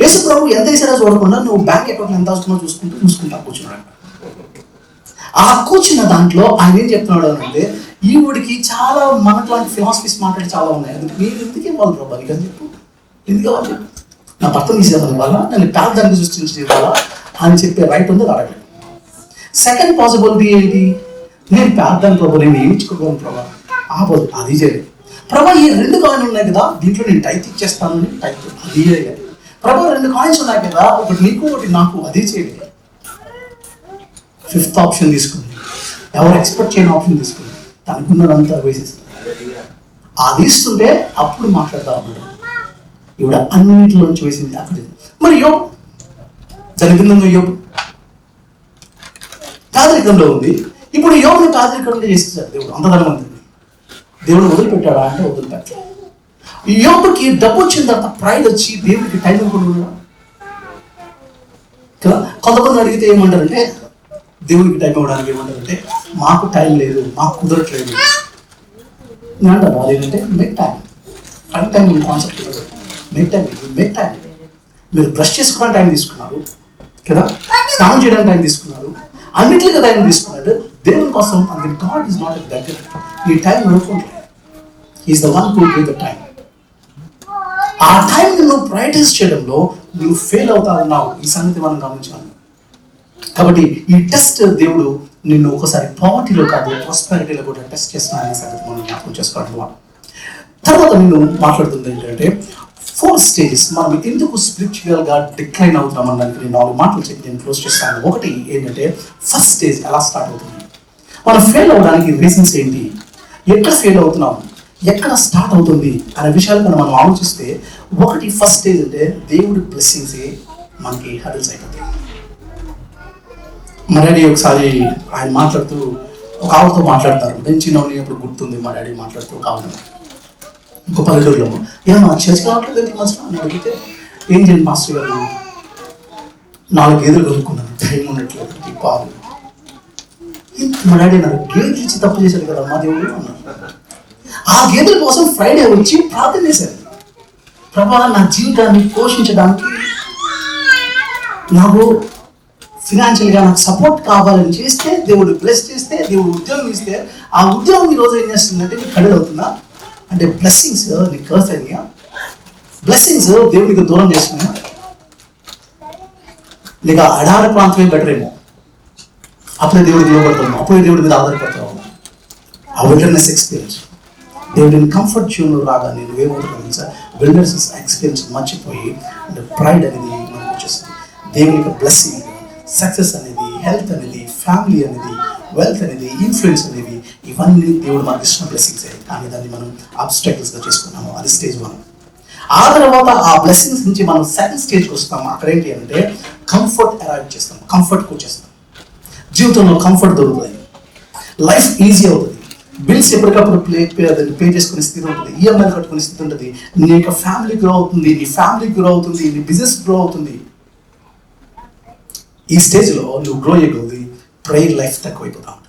యేసు ప్రభు ఎంత వేసారో చూడకుండా నువ్వు బ్యాంక్ అకౌంట్ ఎంత వస్తుందో చూసుకుంటా కూర్చున్నాడు. ఆ కూర్చున్న దాంట్లో ఆయన ఏం చెప్తున్నాడు అంటే ఈవిడికి చాలా మనకు లాంటి ఫిలాసఫీస్ మాట్లాడి చాలా ఉన్నాయి. అందుకే మీరు ఎందుకు ఇవ్వాలి ప్రభు అని చెప్పు, ఎందుకు ఇవ్వాలి చెప్పు, నా భర్తను తీసేవాళ్ళు ఇవ్వాలా, నన్ను పేదదానికి సృష్టించి ఇవ్వాలా అని చెప్పే రైట్ ఉంది, అది అడగలేదు. సెకండ్ పాసిబిలిటీ ఏంటి? నేను పేదదాని ప్రభు నేను ఏమిచ్చుకోగలను ప్రభా, ఆపోదు అది చేయలేదు. ప్రభా ఈ 2 కాయిన్లు ఉన్నాయి కదా, దీంట్లో నేను టైప్ ఇచ్చేస్తానని టైప్ అది చేయలేదు. ప్రభా 2 కాయిన్స్ ఉన్నాయి కదా, ఒకటి నీకు ఒకటి నాకు, అది చేయలేదు. 5th ఆప్షన్ తీసుకుంది, ఎవరు ఎక్స్పెక్ట్ చేయని ఆప్షన్ తీసుకుంది. తనకున్నదంతా వేసేస్తాడు. అది ఇస్తుంటే అప్పుడు మాట్లాడతా ఉన్నాడు. ఇవిడ అన్నింటిలోంచి వేసింది అక్కడ. మరి యోబు జరిగిందో యోబు పేదరికంలో ఉంది. ఇప్పుడు యోగుని పేదరికంగా చేసేసాడు దేవుడు. అంత ధనవంతుడిని దేవుడు వదిలిపెట్టాడా అంటే వదిలిపెట్టాడు. యోగుకి డబ్బు వచ్చిన తర్వాత ప్రైడ్ వచ్చి దేవుడికి టైం ఇవ్వకుండా కదా. కొంతమంది అడిగితే ఏమంటారంటే దేవుడికి టైం ఇవ్వడానికి ఏమంటారంటే మాకు టైం లేదు, మాకు కుదరట్లేదు. నేను అంటాను అదేంటంటే make time. Correct time concept make time. Make time. మీరు బ్రష్ చేసుకోవడానికి టైం తీసుకున్నారు కదా, స్నానం చేయడానికి టైం తీసుకున్నారు, అన్నిటికీ టైం తీసుకున్నాడు దేవుని కోసం. అందుకని గాడ్ ఈజ్ నాట్ ఎ దగ్గర. ఈ టైం నడుపుకుంటాడు. Is the one who give the time. ఆ టైం నువ్వు ప్రయారిటైజ్ చేయడంలో నువ్వు ఫెయిల్ అవుతావున్నావు. ఈ సంగతి మనం గమనించాలి. కాబట్టి ఈ టెస్ట్ దేవుడు నిన్ను ఒకసారి పావర్టీలో కాదు ప్రాస్పెరిటీలో కూడా టెస్ట్ చేస్తున్నాడు అనే సంగతి మనం జ్ఞాపకం చేసుకోవడం. తర్వాత నేను మాట్లాడుతుంది ఏంటంటే 4 స్టేజెస్. మనం ఎందుకు స్పిరిచువల్ గా డిక్లైన్ అవుతున్నాం అనడానికి నేను 4 మాటలు చెప్పి నేను క్లోజ్ చేస్తాను. ఒకటి ఏంటంటే ఫస్ట్ స్టేజ్ ఎలా స్టార్ట్ అవుతుంది, మనం ఫెయిల్ అవ్వడానికి రీజన్స్ ఏంటి, ఎక్కడ ఫెయిల్ అవుతున్నాం, ఎక్కడ స్టార్ట్ అవుతుంది అనే విషయాలు మనం ఆలోచిస్తే, ఒకటి ఫస్ట్ స్టేజ్ అంటే దేవుడి బ్లెస్సింగ్స్ మనకి హడిల్స్ అయిపోతాయి. మా డాడీ ఒకసారి ఆయన మాట్లాడుతూ ఒక ఆవిడతో మాట్లాడతారు. నేను చిన్నవాడిని ఎప్పుడు గుర్తుంది మా డాడీ మాట్లాడుతూ ఒక ఆవిడ ఇంకో పల్లెటూరులో ఏమన్నా చర్చ కావట్లేదు ఏంటి మాస్టర్ అని అడిగితే, ఏం చేయండి మాస్టర్ గారు 4 గేదెలు కొనుక్కున్నాను, టైం ఉండట్లేదు, పాలు. మా డాడీ అన్నారు, గేదెలు ఇచ్చి తప్పు చేశారు కదా మా దేవుడు అన్నారు. ఆ గేదెల కోసం ఫ్రైడే వచ్చి ప్రార్థన చేశారు. ప్రభా నా జీవితాన్ని పోషించడానికి నాకు ఫినాన్షియల్గా నాకు సపోర్ట్ కావాలని చేస్తే, దేవుడు బ్లెస్ చేస్తే, దేవుడు ఉద్యోగం ఇస్తే, ఆ ఉద్యోగం ఈ రోజు ఏం చేస్తుందంటే నీకు కడలు అవుతుందా అంటే బ్లెస్సింగ్స్ నీకు కర్స్ అయినాయా, బ్లెస్సింగ్స్ దేవుడికి దూరం చేస్తున్నాయా, నీకు అడారి ప్రాంతమే బెటర్ ఏమో, అప్పుడే దేవుడికి లోపడుతున్నావు, అప్పుడే దేవుడి మీద ఆధారపడతావు. ఆ విల్డర్నెస్ ఎక్స్పీరియన్స్ దేవుడిని కంఫర్ట్ జోన్లో రాగానే నువ్వేమవుతున్నావు సార్, విల్డర్నెస్ ఎక్స్పీరియన్స్ మర్చిపోయి అంటే ప్రైడ్ అనేది మనకు వచ్చేస్తుంది. దేవుని యొక్క బ్లెస్సింగ్, సక్సెస్ అనేది, హెల్త్ అనేది, ఫ్యామిలీ అనేది, వెల్త్ అనేది, ఇన్ఫ్లుయెన్స్ అనేవి, ఇవన్నీ దేవుడు మనకి ఇచ్చిన బ్లెస్సింగ్స్. కానీ దాన్ని మనం అబ్స్ట్రాక్ట్స్గా చేసుకున్నాము. అది స్టేజ్ 1. ఆ తర్వాత ఆ బ్లెస్సింగ్స్ నుంచి మనం సెకండ్ స్టేజ్కి వస్తాము. అక్కడ ఏంటి అంటే కంఫర్ట్ అరైవ్ చేస్తాం, కంఫర్ట్కి వచ్చేస్తాం. జీవితంలో కంఫర్ట్ దొరుకుతుంది, లైఫ్ ఈజీ అవుతుంది, బిల్స్ ఎప్పటికప్పుడు పే చేసుకునే స్థితి ఉంటుంది, ఈఎంఐలు కట్టుకునే స్థితి ఉంటుంది, నీ యొక్క ఫ్యామిలీ గ్రో అవుతుంది, నీ ఫ్యామిలీ గ్రో అవుతుంది, నీ బిజినెస్ గ్రో అవుతుంది. ఈ స్టేజ్లో నువ్వు గ్రో అయ్యేది ప్రేయర్ లైఫ్ తక్కువైపోతా ఉంటుంది.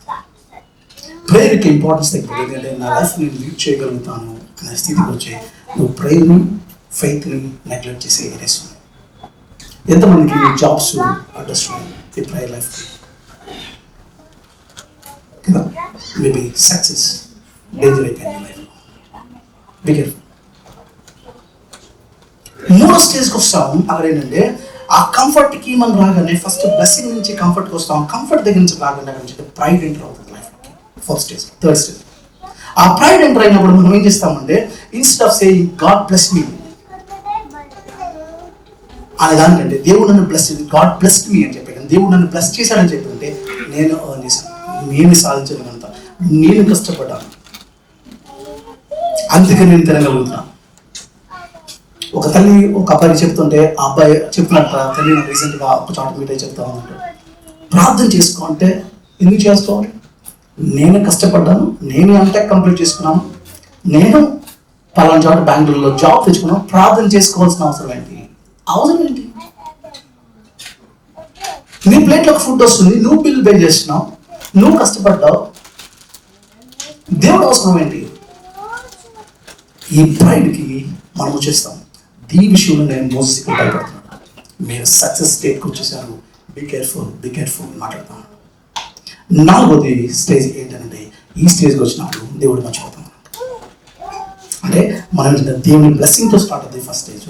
ప్రేయర్కి ఇంపార్టెన్స్ తగ్గిపోతుంది. ఎందుకంటే నా లైఫ్ నేను లీడ్ చేయగలుగుతాను అనే స్థితికి వచ్చే నువ్వు ప్రేయర్ని, ఫెయిత్ని నెగ్లెక్ట్ చేసే ఏరియాస్ ఉన్నాయి. ఎంతమందికి నీ జాబ్స్ అడ్రస్ ఈ ప్రేయర్ లైఫ్ కదా, మేబీ సక్సెస్ డేంజర్ అయిపోయింది లైఫ్లో. Be careful. 3వ స్టేజ్కి వస్తాము. అక్కడ ఏంటంటే ఆ కంఫర్ట్కి మనం రాగానే ఫస్ట్ బ్లెస్సింగ్ నుంచి కంఫర్ట్కి వస్తాం. కంఫర్ట్ దగ్గర నుంచి రాగానే అక్కడ నుంచి ప్రైడ్ ఎంటర్ అవుతుంది లైఫ్కి. 4th stage. 3rd స్టేజ్ ఆ ప్రైడ్ ఎంటర్ అయినప్పుడు మనం ఏం చేస్తామంటే instead of saying God bless me అనే దానికంటే దేవుడు నన్ను బ్లెస్ చేసి గాడ్ బ్లెస్డ్ మీ అని చెప్పాను, దేవుడు నన్ను బ్లెస్ చేశాడని చెప్తుంటే నేను ఎర్న్ చేశాను, నేను సాధించగలంత, నేను కష్టపడ్డాను, అందుకే నేను తినగలుగుతున్నాను. ఒక తల్లి ఒక అబ్బాయికి చెప్తుంటే ఆ అబ్బాయి చెప్పినట్టు తల్లి నాకు రీసెంట్గా ఒక చోట మీట్ అయి చెప్తా ఉన్నట్టు, ప్రార్థన చేసుకో అంటే ఎందుకు చేసుకోవాలి, నేనే కష్టపడ్డాను, నేనే ఎంటెక్ కంప్లీట్ చేసుకున్నాను, నేను పలానా చోట బెంగళూరులో జాబ్ తెచ్చుకున్నాను, ప్రార్థన చేసుకోవాల్సిన అవసరం ఏంటి? అవసరం ఏంటి? నీ ప్లేట్లోకి ఫుడ్ వస్తుంది, నువ్వు బిల్ పే చేస్తున్నావు, నువ్వు కష్టపడ్డావు, దేవుడు అవసరం ఏంటి? ఈ ప్రైడ్కి మనం వచ్చేస్తాం. ఈ విషయంలో నేను మోసెస్కి భయపడుతున్నాను. మీరు సక్సెస్ స్టేట్కి వచ్చేసారు, బీ కేర్ఫుల్ మాట్లాడతాను. 4వది స్టేజ్ ఏంటంటే ఈ స్టేజ్కి వచ్చినప్పుడు దేవుడు మర్చిపోతాం. అంటే మనం దేవుని బ్లెస్సింగ్తో స్టార్ట్ అవుతుంది ఫస్ట్ స్టేజ్,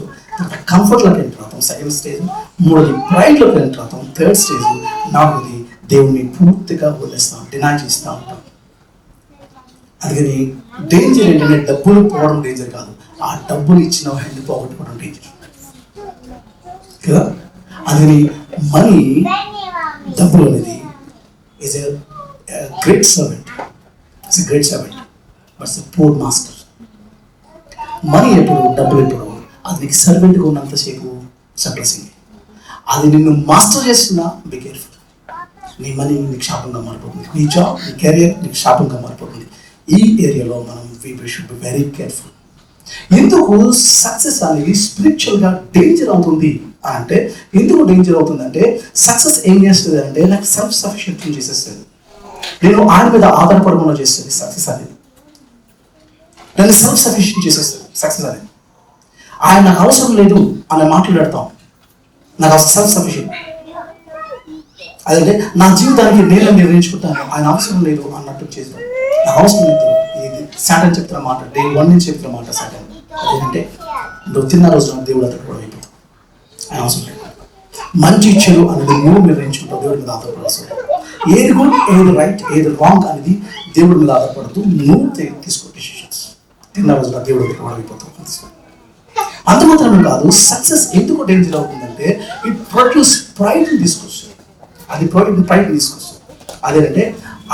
కంఫర్ట్లోకి ఎంటర్ అవుతాం సెకండ్ స్టేజ్, 3వది ప్రైడ్లోకి ఎంటర్ అవుతాం 3rd స్టేజ్, 4వది దేవుడిని పూర్తిగా వదిలేస్తాం, డినై చేస్తూ ఉంటాం. అందుకని డేంజర్ ఏంటంటే డబ్బులు పోవడం డేంజర్ కాదు, ఆ డబ్బులు ఇచ్చిన వాడిని పోగొట్టుకోవడం డేంజర్ కదా. అందుకని మనీ, డబ్బులు అనేది is a great servant. It's a great servant but it's a poor master. Money ఎప్పుడు, డబ్బులు ఎప్పుడు, అది నీకు సర్వెంట్గా ఉన్నంతసేపు సర్ప్లసింగ్. అది నిన్ను మాస్టర్ చేస్తున్నా బి కేర్ఫుల్. నీ మనీ నీకు శాపంగా మారిపోతుంది, నీ జాబ్, నీ కెరియర్ నీకు శాపంగా మారిపోతుంది. ఈ ఏరియాలో మనం we should be very careful. ఎందుకు సక్సెస్ అనేది స్పిరిచువల్గా డేంజర్ అవుతుంది అంటే, ఎందుకు డేంజర్ అవుతుందంటే, సక్సెస్ ఏం చేస్తుంది అంటే నాకు సెల్ఫ్ సఫిషియెంట్ చేసేస్తుంది. నేను ఆయన మీద ఆధారపడకుండా చేస్తుంది సక్సెస్ అనేది. నన్ను సెల్ఫ్ సఫిషియెంట్ చేసేస్తుంది సక్సెస్ అనేది. ఆయన నాకు అవసరం లేదు అని మాట్లాడతాం, నాకు సెల్ఫ్ సఫిషియెంట్. అదంటే నా జీవితానికి నేను నిర్ణయించుకుంటాను, ఆయన అవసరం లేదు అన్నట్టు చేస్తాను. నాకు అవసరం లేదు. ఇది సాటన్ చెప్తున్న మాట, డే 1 నుంచి చెప్తున్న మాట సాటన్. అదేంటంటే నువ్వు తిన్న రోజున దేవుడు అతను కూడా అయిపోతావు, ఆయన అవసరం లేదు. మంచి చెడు అనేది నువ్వు నిర్ణయించుకుంటావు, దేవుడి మీద ఆధారపడాల్సి. ఏది గుడ్, ఏది రైట్, ఏది రాంగ్ అనేది దేవుడి మీద ఆధారపడుతూ నువ్వు తీసుకో డెసిషన్స్. తిన్న రోజున దేవుడి దగ్గర కూడా అయిపోతావు. అంత మాత్రమే కాదు, సక్సెస్ ఎందుకు డేంజర్ అవుతుందంటే ఇట్ ప్రొడ్యూస్ ప్రైడ్ తీసుకొస్తుంది. అది ప్రైడ్ తీసుకొస్తుంది. అదేంటంటే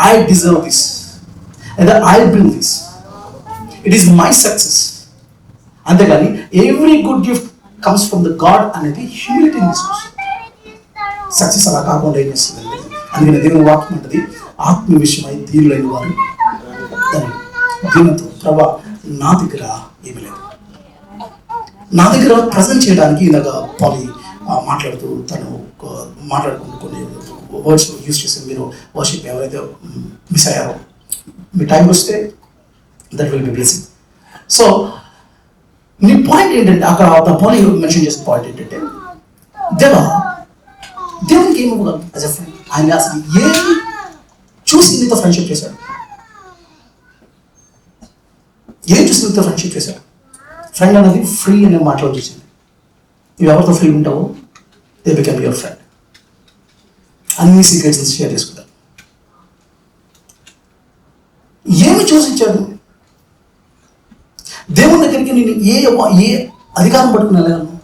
ఐ డిజర్వ్ దిస్, లేదా I bring this, it is my success. అంతేగాని every good gift comes from the God అనేది హ్యూమిలిటీని తీసుకొస్తుంది. సక్సెస్ అలా కాకుండా ఏం చేస్తుంది? అందుకని దేవుని వాక్యం అంటది, ఆత్మ విషయమై దీనులైన వారు దీనితో ప్రభా నా దగ్గర ఏమీ లేదు, నా దగ్గర ప్రజెంట్ చేయడానికి ఇలాగా పాలి మాట్లాడుతూ తను మాట్లాడుకుంటూ కొన్ని వర్డ్స్ యూజ్ చేసి, మీరు వర్షిప్ ఎవరైతే మిస్ అయ్యారో మీ టైం వస్తే that will be blessing. So నీ పాయింట్ ఏంటంటే, అక్కడ పాలి మెన్షన్ చేసిన పాయింట్ ఏంటంటే, దేవునికి ఏమి ఇవ్వగలరు యాజ్ ఎ ఫ్రెండ్? ఆయన అసలు ఏమి చూసి నీతో ఫ్రెండ్షిప్ చేశాడు? ఏం చూసి నీతో ఫ్రెండ్షిప్ చేశాడు? ఫ్రెండ్ అనేది ఫ్రీ అనే మాటలో చూసింది. నువ్వు ఎవరితో ఫ్రీ ఉంటావో దే బికమ్ యువర్ ఫ్రెండ్. అన్ని సీక్రెట్స్ షేర్ చేసుకుంటారు. ఏమి చూసించాడు? దేవుని దగ్గరికి నేను ఏ అధికారం పట్టుకుని వెళ్ళగలను?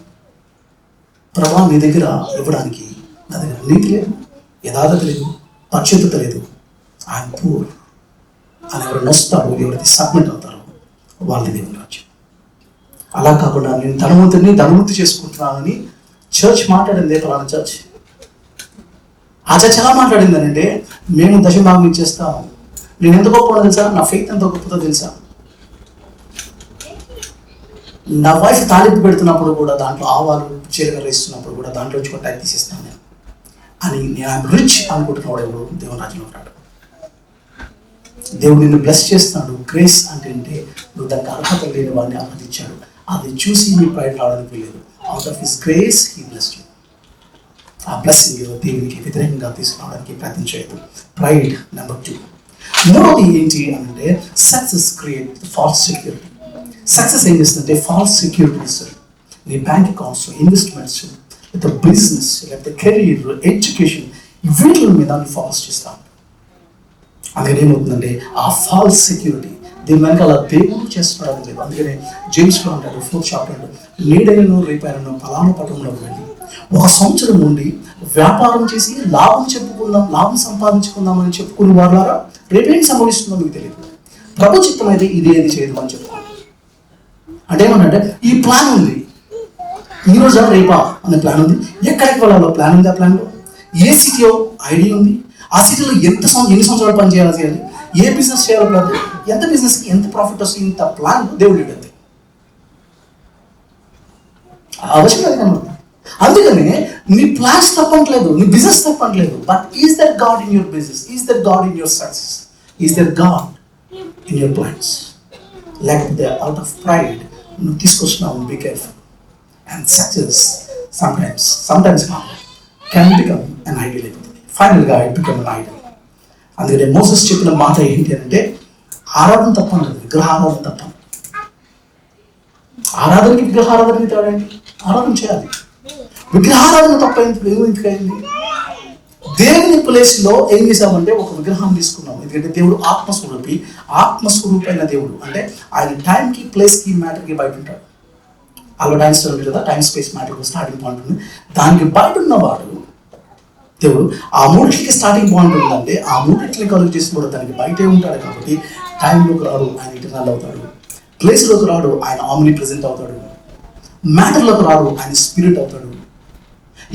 ప్రభా నీ దగ్గర ఇవ్వడానికి నా దగ్గర నీతి లేదు, యథార్థత లేదు, పరిశుద్ధత లేదు, ఐఎమ్ పూర్ అని ఎవరు నొస్తారు, ఎవరైతే సబ్మిట్ అవుతారో వాళ్ళని దేవుని రాజ్యం. అలా కాకుండా నేను ధనవంతుని చేసుకుంటున్నానని చర్చ్ మాట్లాడింది. పలానా చర్చ్, ఆ చర్చ్ ఎలా మాట్లాడిందనంటే, మేము దశభాగం ఇచ్చేస్తాము. నేను ఎంత గొప్ప తెలుసా, నా ఫెయిత్ ఎంత గొప్పదో తెలుసా, నా వైఫ్ తాలింపు పెడుతున్నప్పుడు కూడా దాంట్లో ఆవాలు జీలకర్ర ఇస్తున్నప్పుడు కూడా దాంట్లో వచ్చి టైప్ తీసేస్తాను నేను అని నేను ఐఎమ్ రిచ్ అనుకుంటున్నాడు. ఎవరు దేవుని రాజ్యంలో రాడు. దేవుడు నిన్ను బ్లెస్ చేస్తున్నాడు. గ్రేస్ అంటే నువ్వు దానికి అర్హత లేని వాడిని ఆరాధించాడు. అది చూసి నీ ప్రైడ్ రావడానికి లేదు. Out of his grace he blessed you. ఆ బ్లెస్సింగ్ దేవునికి వ్యతిరేకంగా తీసుకురావడానికి ప్రయత్నం చేయదు. Pride number 2. మూడోది ఏంటి అంటే, success create false security. Success ఏం చేస్తుందంటే ఫాల్స్ సెక్యూరిటీ ఇస్తుంది. నీ బ్యాంక్ అకౌంట్స్, ఇన్వెస్ట్మెంట్స్, లేకపోతే బిజినెస్, లేకపోతే కెరీర్, ఎడ్యుకేషన్, వీటి మీద ఫాల్స్ చేస్తాను. అందుకని ఏమవుతుందంటే ఆ ఫాల్స్ సెక్యూరిటీ దీని వెనకాల దేవుడు చేస్తున్నాడు లేదు. అందుకనే జేమ్స్లో అంటాడు 4th chapter, నేడైనను రేపైనను ఫలానా పట్టణంలోకి వెళ్ళి 1 సంవత్సరం నుండి వ్యాపారం చేసి లాభం సంపాదించుకుందామని చెప్పుకున్న వారులారా రేపేం సంభవిస్తుందో మీకు తెలియదు. ప్రభు చిత్తం అయితే ఇది ఏది చేయదు అని చెప్పుకోండి. అంటే ఏమన్నంటే ఈ ప్లాన్ ఉంది, ఈ రోజా రేపా అనే ప్లాన్ ఉంది. ఎక్కడికి వెళ్ళాలో ప్లాన్ ఉంది. ఆ ప్లాన్లో ఏ సిటీయో ఐడియా ఉంది. ఆ సిటీలో ఎన్ని సంవత్సరాలు పని చేయాలి, ఏ బిజినెస్ చేయాలో ప్లాన్, ఎంత బిజినెస్కి ఎంత ప్రాఫిట్ వస్తుంది, ఇంత ప్లాన్ దేవుడు ఇవ్వండి. అవసరం అది కనబడుతుంది. అందుకని నీ ప్లాన్స్ తప్పట్లేదు, నీ బిజినెస్ తప్పట్లేదు. But is that God in your business? Is that God in your success? Is that God in your plans? లేకపోతే అవుట్ ఆఫ్ ప్రైడ్ నువ్వు తీసుకొచ్చినావు. Be careful. And success sometimes can become an idol. ఫైనల్గా it become an idol. అందుకనే Moses చెప్పిన మాట ఏంటి అంటే, ఆరాధన తప్పలేదు, విగ్రహారాధన తప్ప. ఆరాధనకి విగ్రహారాధనకి తేడండి. ఆరాధన చేయాలి. విగ్రహారాధన తప్ప ఎందుకైంది? దేవుని ప్లేస్లో ఏం చేసామంటే ఒక విగ్రహం తీసుకున్నాం. ఎందుకంటే దేవుడు ఆత్మస్వరూపి అయిన దేవుడు. అంటే ఆయన టైంకి, ప్లేస్కి, మ్యాటర్కి బయట ఉంటాడు. అలా టైం స్టోరీ ఉంటుంది కదా, time space matter starting point ఉంది. దానికి బయట ఉన్నవాడు దేవుడు. ఆ మూడింటికి స్టార్టింగ్ పాయింట్ ఉందంటే ఆ మూడింటిని కలుగు చేసిన కూడా దానికి బయటే ఉంటాడు. కాబట్టి టైంలోకి రాడు, ఆయన ఇటర్నల్ అవుతాడు. ప్లేస్లోకి రాడు, ఆయన ఆమ్ని ప్రెజెంట్ అవుతాడు. మ్యాటర్లోకి రాడు, ఆయన స్పిరిట్ అవుతాడు.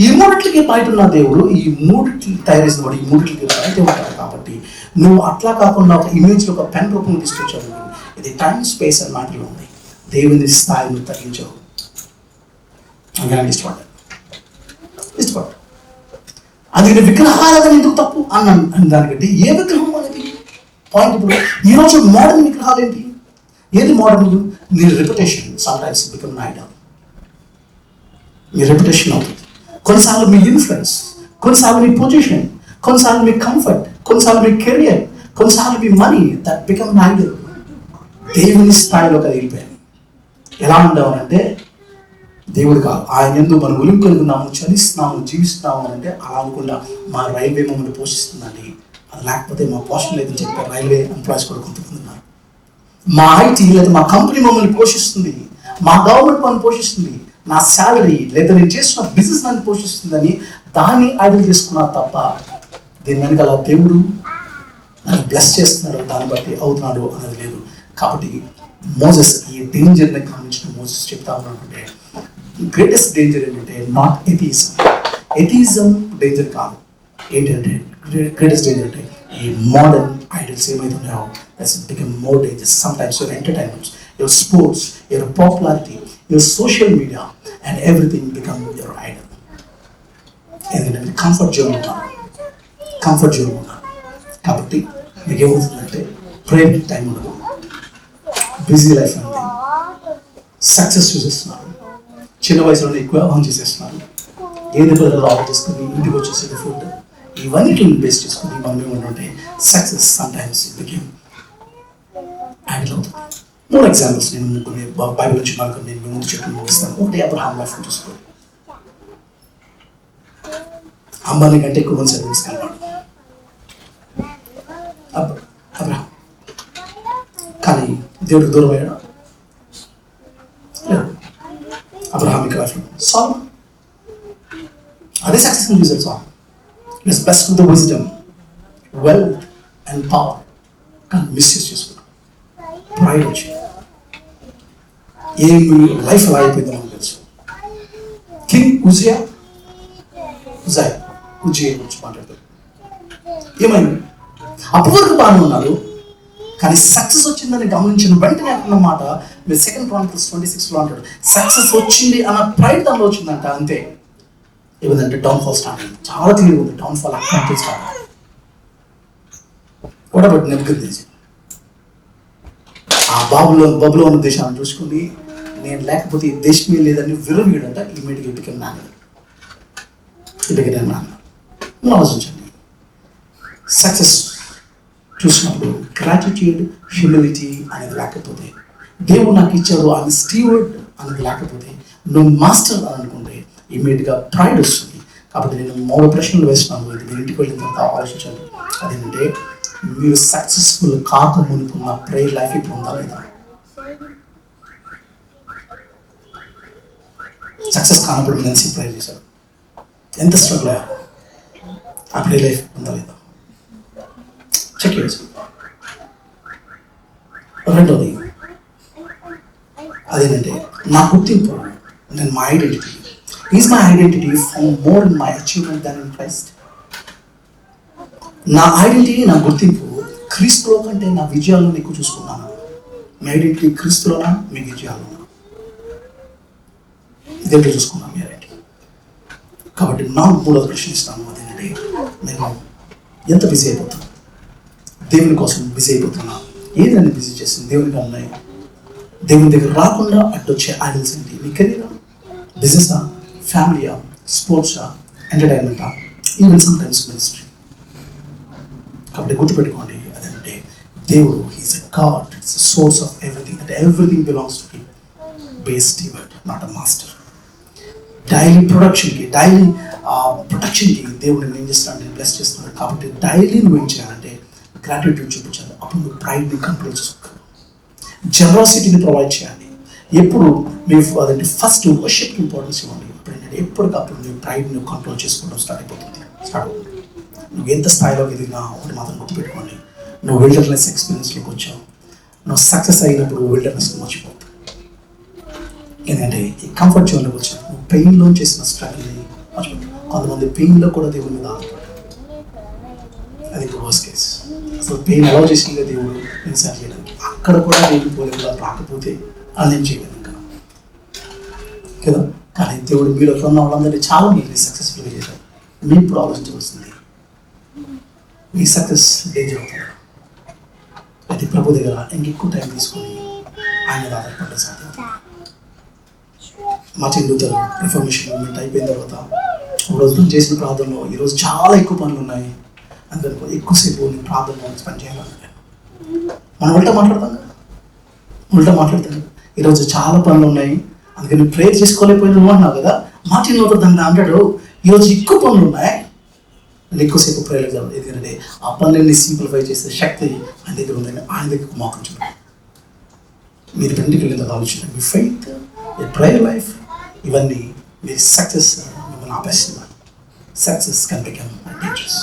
ఈ మూడిట్లకి బయట ఉన్న దేవుడు, ఈ మూడిట్లు తయారు చేసిన వాడు ఈ మూడిట్లకి బయట ఉంటాడు. కాబట్టి నువ్వు అట్లా కాకుండా ఒక ఇమేజ్లో ఒక పెన్ రూపంలో తీసుకొచ్చావు. ఇది టైం, స్పేస్ అండ్ మ్యాటర్లో ఉంది. దేవుని స్థాయిని తగ్గించావు. ఇష్టపడ్డా. అందుకని విగ్రహారాధన ఎందుకు తప్పు అన్న దానికంటే ఏ విగ్రహం అనేది పాయింట్. ఇప్పుడు ఈరోజు మోడర్న్ విగ్రహాలు ఏంటి? ఏది మోడర్న్? నీ reputation sometimes become an idol. Me reputation అవుతుంది. కొన్నిసార్లు మీ ఇన్ఫ్లుయెన్స్, కొన్నిసార్లు మీ పొజిషన్, కొన్నిసార్లు మీ కంఫర్ట్, కొన్నిసార్లు మీ కెరియర్, కొన్నిసార్లు మీ money, that become an idol. దేవుని స్థాయిలోకి అది వెళ్ళిపోయాను. ఎలా ఉండేవారంటే దేవుడు కాదు, ఆయన ఎందుకు మనం ఉలిమి కలుగున్నాము, చలిస్తున్నాము, జీవిస్తున్నాము అంటే అలా అనుకుండా మా రైల్వే మమ్మల్ని పోషిస్తుందండి, అది లేకపోతే మా పోషణ లేదని చెప్పి రైల్వే ఎంప్లాయీస్ కూడా కొంతమంది ఉన్నారు. మా ఐటీ లేదా మా కంపెనీ మమ్మల్ని పోషిస్తుంది, మా గవర్నమెంట్ మమ్మల్ని పోషిస్తుంది, నా శాలరీ లేదా నేను చేస్తున్న బిజినెస్ నన్ను పోషిస్తుందని దాన్ని ఐడల్ చేసుకున్నారు తప్ప దీని వెనకాల దేవుడు నన్ను బ్లెస్ చేస్తున్నాడు, దాన్ని బట్టి అవుతున్నాడు అనేది లేదు. కాబట్టి మోసెస్ ఈ డేంజర్ని గమనించిన మోసెస్ చెప్తా ఉన్నాడంటే గ్రేటెస్ట్ డేంజర్ ఏంటంటే నాట్ ఎథియిజం. ఎథియిజం డేంజర్ కాదు. ఏంటంటే గ్రేటెస్ట్ డేంజర్ అంటే ఈ మోడర్న్ ఐడల్స్ ఏమైతున్నాయో that's become more danger. Sometimes your entertainments, your sports, your popularity, your social media and everything become your idol. ఎందుకంటే కంఫర్ట్ జోన్ ఉన్నారు. కాబట్టి మీకు ఏమవుతుందంటే ప్రేమ టైం ఉండదు, బిజీ లైఫ్ అంటే సక్సెస్ చూసేస్తున్నారు, చిన్న వయసులోనే ఎక్కువ ఆన్ చేసేస్తున్నారు, ఏది బదులు ఆర్డర్ చేసుకుని ఇంటికి వచ్చేసేది ఫుడ్, ఇవన్నిటిని బేస్ చేసుకుని మనం ఏమంటే సక్సెస్ సమ్టైమ్స్ బికేమ్ ఐడల్ అవుతుంది. 3 ఎగ్జాంపుల్స్ నేను కొన్ని బైబిల్ నుంచి నేను ముందు చెప్పి ముగిస్తాను. ఒకటి అబ్రహాం లైఫ్ చూసుకోండి. అంబానీ కంటే ఎక్కువ మంది సర్వీస్ కలవాడు అబ్రహాం. కానీ దేవుడికి దూరం అయ్యాడు. అబ్రహామిక్ లైఫ్ సాల్మన్ అదే సక్సెస్ఫుల్ చూసాడు. Solomon is blessed with the wisdom, wealth and power. కానీ మిస్యూజ్ చేసుకున్నాడు, ప్రైడ్ వచ్చి ఏమి లైఫ్ అలా అయిపోయిందో మనకు తెలుసు. కింగ్ ఉజియా గురించి మాట్లాడతారు. ఏమైంది? అప్పటి వరకు బాగానే ఉన్నారు, కానీ సక్సెస్ వచ్చిందని గమనించిన వెంటనే అన్నమాట మీరు 2 Chronicles 26 అంటాడు, సక్సెస్ వచ్చింది అన్న ప్రైడ్ దానిలో వచ్చిందంట. అంతే. ఏమిటంటే డౌన్ఫాల్ స్టార్ట్ అయింది. చాలా తెలియదు ఉంది డౌన్ఫాల్ అక్కడ స్టార్ట్ అయింది. కూడా నెగ్గుద్దేశం ఆ బబులో ఉన్న దేశాన్ని చూసుకుని నేను లేకపోతే ఈ దేశమే లేదని విరవీయడంట. ఇమీడియట్గా బికమ్ నాన్న. ఆలోచించండి. సక్సెస్ చూసినప్పుడు గ్రాటిట్యూడ్, హ్యూమిలిటీ అనేది లేకపోతే, దేవుడు నాకు ఇచ్చాడు అని స్టీవర్డ్ అనేది లేకపోతే, నువ్వు మాస్టర్ అని అనుకుంటే ఇమీడియట్గా ప్రైడ్ వస్తుంది. కాబట్టి నేను 3 ప్రశ్నలు వేస్తున్నాను. ఇది మీరు ఇంటికి వెళ్ళిన తర్వాత ఆలోచించండి. అదేంటంటే మీరు సక్సెస్ఫుల్ కాక మునుకున్న ప్రేయర్ లైఫ్ ఇప్పుడు ఉందా లేదా? సక్సెస్ కానప్పుడు మీరు ఎంత ప్రేయర్ చేశారు, ఎంత స్ట్రగుల్ అయ్యారు, ఆ ప్రేయర్ లైఫ్ ఉందా లేదా చెక్ చేసుకో. రెండోది అదేంటంటే నా గుర్తింపు, నేను మా identity. Is my identity found more in my achievement than in Christ? నా ఐడెంటిటీ, నా గుర్తింపు క్రీస్తులో కంటే నా విజయాలను ఎక్కువ చూసుకున్నాను. మీ ఐడెంటిటీ క్రీస్తులోనా, మీ విజయాల్లోనా? ఇదేంటో చూసుకున్నాను మీ ఐడెంటిటీ. కాబట్టి నాకు 3వ ప్రశ్న ఇస్తాను. అదేంటంటే నేను ఎంత బిజీ అయిపోతాను, దేవుని కోసం బిజీ అయిపోతున్నా, ఏదైనా బిజీ చేస్తుంది దేవుని కన్నా, దేవుని దగ్గర రాకుండా అడ్డు వచ్చే ఐడల్స్ ఏంటి? మీ కెరీరా, బిజినెసా, ఫ్యామిలీయా, స్పోర్ట్సా, ఎంటర్టైన్మెంటా, ఈవెన్ సమ్టైమ్స్ మినిస్ట్రీ. కాబట్టి గుర్తుపెట్టుకోండి, అదంటే దేవుడు he's a God, it's the source of everything, and everything belongs to him. Base steward, not a master. Daily ప్రొడక్షన్కి, డైలీ ప్రొటెక్షన్కి దేవుడిని ఏం చేస్తున్నాడు, నేను బ్లెస్ చేస్తున్నాడు. కాబట్టి డైలీ నువ్వు ఏం చేయాలంటే గ్రాటిట్యూడ్ చూపించాలి. అప్పుడు నువ్వు ప్రైడ్ని కంట్రోల్ చేసుకోవాలి, జనరాసిటీని ప్రొవైడ్ చేయాలి. ఎప్పుడు మీరు అదంటే ఫస్ట్ వర్షిప్కి ఇంపార్టెన్స్ ఇవ్వండి. ఇప్పుడు ఏంటంటే ఎప్పటికప్పుడు నువ్వు ప్రైడ్ని కంట్రోల్ చేసుకోవడం స్టార్ట్ అవుతుంది. నువ్వు ఎంత స్థాయిలోకి ఎదిగినా ఒకటి మాత్రం గుర్తుపెట్టుకోండి, నువ్వు విల్డర్నెస్ ఎక్స్పీరియన్స్లోకి వచ్చావు, నువ్వు సక్సెస్ అయినప్పుడు విల్డర్నెస్ మర్చిపోతావు. ఎందుకంటే ఈ కంఫర్ట్ జోన్లోకి వచ్చాను, నువ్వు పెయిన్లో చేసిన స్ట్రగుల్ని మర్చిపోతావు. కొంతమంది పెయిన్లో కూడా దేవుడి మీద ఆధారపడ్డారు. అది వర్స్ట్ కేస్. అసలు పెయిన్ అలౌ చేసిందే దేవుడు నేను సార్ చేయడానికి. అక్కడ కూడా నేను పోలేకుండా రాకపోతే అది నేను చేయలేదు ఇంకా కదా. కానీ దేవుడు మీరు ఉన్న వాళ్ళందరినీ చాలా మీరు సక్సెస్ఫుల్గా చేశారు. మీరు ఇప్పుడు ఆలోచించవలసింది, మీ సక్సెస్ డేంజర్ అవుతుంది. అది ప్రభు దగ్గర ఇంకెక్కువ టైం తీసుకొని ఆయన మీద ఆధారపడ్డ సాధ్యం. మార్టిన్ లూథర్ రిఫర్మేషన్ మూవ్మెంట్ అయిపోయిన తర్వాత ఒక రోజు నేను చేసిన ప్రార్థనలో ఈరోజు చాలా ఎక్కువ పనులు ఉన్నాయి, అందుకని ఎక్కువసేపు నేను ప్రార్థనలో స్పెండ్ చేయాలంటే మనం ఉల్టా మాట్లాడతాం కదా, ఉల్టా మాట్లాడతాం కదా. ఈరోజు చాలా పనులు ఉన్నాయి అందుకని ప్రేయర్ చేసుకోలేకపోయినా అన్నావు కదా. మార్టిన్ లూథర్ దాన్ని అంటాడు, ఈరోజు ఎక్కువ పనులు ఉన్నాయి నేను ఎక్కువసేపు ప్రేయర్ చేయాలి. ఎందుకంటే ఆ పనులన్నీ సింప్లిఫై చేసే శక్తి ఆయన దగ్గర ఉందని ఆయన దగ్గర మోకరించున్నాడు. మీరు ఇంటికి వెళ్ళిన ఆలోచన, మీ ఫెయిత్, మీ ప్రేయర్ లైఫ్, ఇవన్నీ మీ సక్సెస్ మిమ్మల్ని ఆపేస్తున్నారు. Success can become dangerous.